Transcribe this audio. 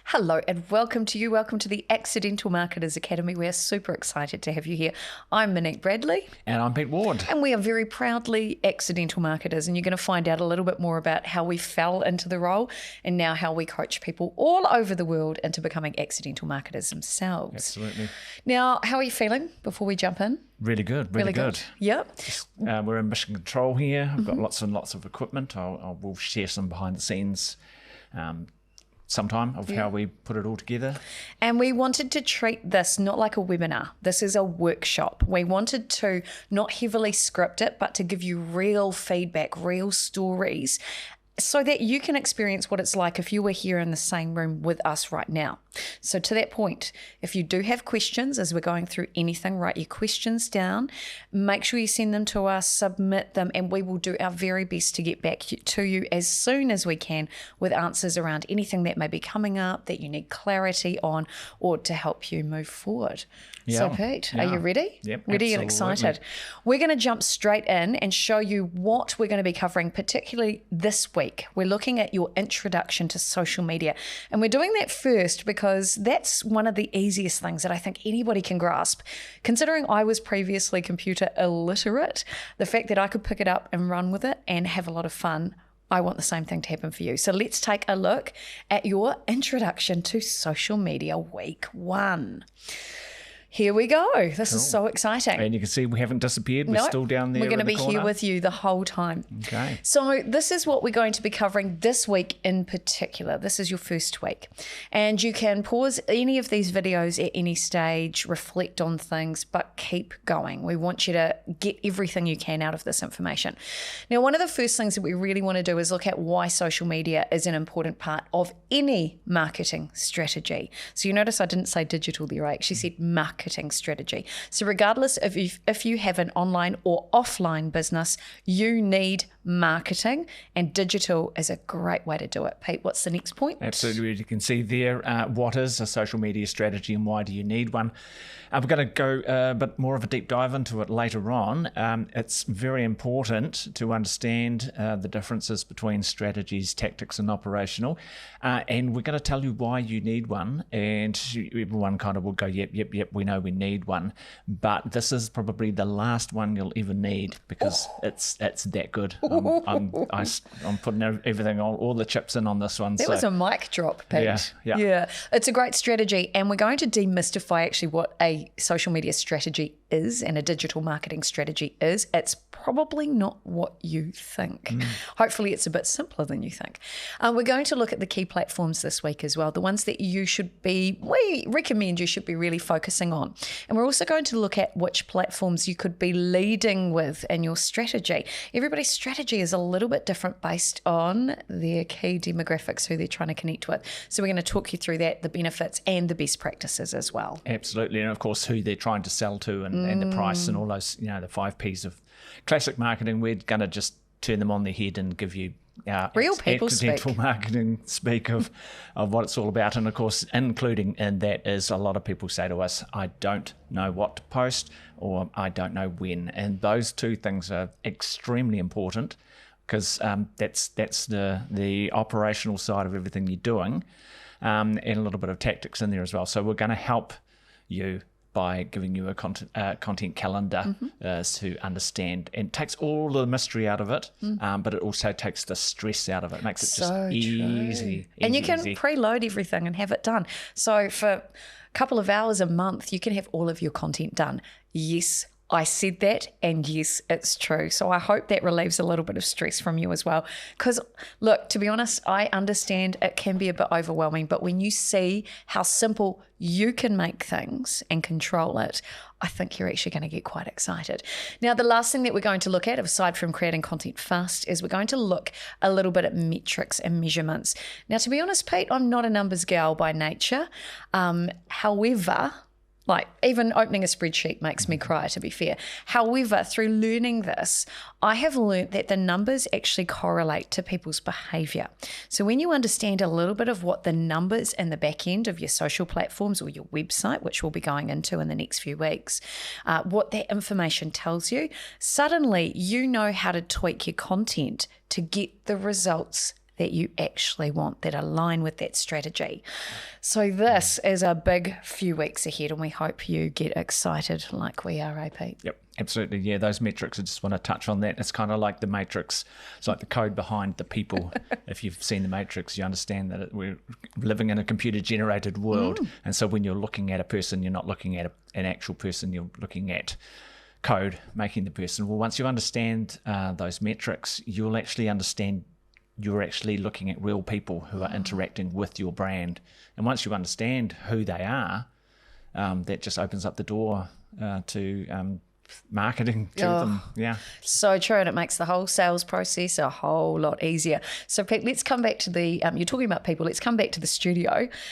Hello and welcome to you. Welcome to the Accidental Marketers Academy. We are super excited to have you here. I'm Monique Bradley. And I'm Pete Ward. And we are very proudly accidental marketers. And you're going to find out a little bit more about how we fell into the role and now how we coach people all over the world into becoming accidental marketers themselves. Absolutely. Now, how are you feeling before we jump in? Really good, really good. Yep. We're in mission control here. I've got lots and lots of equipment. We'll share some behind the scenes sometime of how we put it all together. And we wanted to treat this not like a webinar. This is a workshop. We wanted to not heavily script it, but to give you real feedback, real stories, so that you can experience what it's like if you were here in the same room with us right now. So to that point, if you do have questions as we're going through anything, write your questions down, make sure you send them to us, submit them, and we will do our very best to get back to you as soon as we can with answers around anything that may be coming up that you need clarity on or to help you move forward. So Pete, are you ready? Yep, ready absolutely. and excited? We're going to jump straight in and show you what we're going to be covering, particularly this week. We're looking at your introduction to social media. And we're doing that first because that's one of the easiest things that I think anybody can grasp. Considering I was previously computer illiterate, the fact that I could pick it up and run with it and have a lot of fun, I want the same thing to happen for you. So let's take a look at your introduction to social media week 1. Here we go. This is so exciting. And you can see we haven't disappeared. We're still down there. We're going to in the be corner. here with you the whole time. Okay. So this is what we're going to be covering this week in particular. This is your first week. And you can pause any of these videos at any stage, reflect on things, but keep going. We want you to get everything you can out of this information. Now, one of the first things that we really want to do is look at why social media is an important part of any marketing strategy. So you notice I didn't say digital there, I actually said marketing strategy. So regardless of if you have an online or offline business, you need marketing, and digital is a great way to do it. Pete, what's the next point? Absolutely. You can see there what is a social media strategy and why do you need one. We're going to go a bit more of a deep dive into it later on. It's very important to understand the differences between strategies, tactics and operational. And we're going to tell you why you need one. And everyone kind of will go, yep, we know we need one. But this is probably the last one you'll ever need because it's that good. I'm putting everything on, all the chips in on this one. That was a mic drop, Pete. Yeah. It's a great strategy, and we're going to demystify actually what a social media strategy is and a digital marketing strategy is. It's probably not what you think. Hopefully it's a bit simpler than you think. We're going to look at the key platforms this week as well, the ones that we recommend you should be really focusing on. And we're also going to look at which platforms you could be leading with in your strategy. Everybody's strategy is a little bit different based on their key demographics, who they're trying to connect with. So we're going to talk you through that, the benefits and the best practices as well. Absolutely. And of course, who they're trying to sell to and the price and all those, the 5 Ps of classic marketing. We're going to just turn them on their head and give you real people accidental speak. Marketing speak of what it's all about. And of course, including in that is a lot of people say to us, I don't know what to post or I don't know when. And those two things are extremely important because that's the operational side of everything you're doing, and a little bit of tactics in there as well. So we're going to help you by giving you a content calendar to understand, and takes all the mystery out of it, but it also takes the stress out of it. It makes it just easy. And you can preload everything and have it done. So for a couple of hours a month, you can have all of your content done. Yes, I said that, and yes, it's true. So I hope that relieves a little bit of stress from you as well. Because, look, to be honest, I understand it can be a bit overwhelming, but when you see how simple you can make things and control it, I think you're actually going to get quite excited. Now, the last thing that we're going to look at, aside from creating content fast, is we're going to look a little bit at metrics and measurements. Now, to be honest, Pete, I'm not a numbers gal by nature. However, like even opening a spreadsheet makes me cry, to be fair. However, through learning this, I have learned that the numbers actually correlate to people's behavior. So when you understand a little bit of what the numbers in the back end of your social platforms or your website, which we'll be going into in the next few weeks, what that information tells you, suddenly you know how to tweak your content to get the results that you actually want, that align with that strategy. So this is a big few weeks ahead, and we hope you get excited like we are, Pete. Yep, absolutely. Yeah, those metrics, I just want to touch on that. It's kind of like the Matrix. It's like the code behind the people. If you've seen the Matrix, you understand that we're living in a computer-generated world. And so when you're looking at a person, you're not looking at an actual person, you're looking at code making the person. Well, once you understand those metrics, you'll actually understand you're actually looking at real people who are interacting with your brand. And once you understand who they are, that just opens up the door to marketing to them. Yeah. So true, and it makes the whole sales process a whole lot easier. So Pete, let's come back to the, you're talking about people, let's come back to the studio.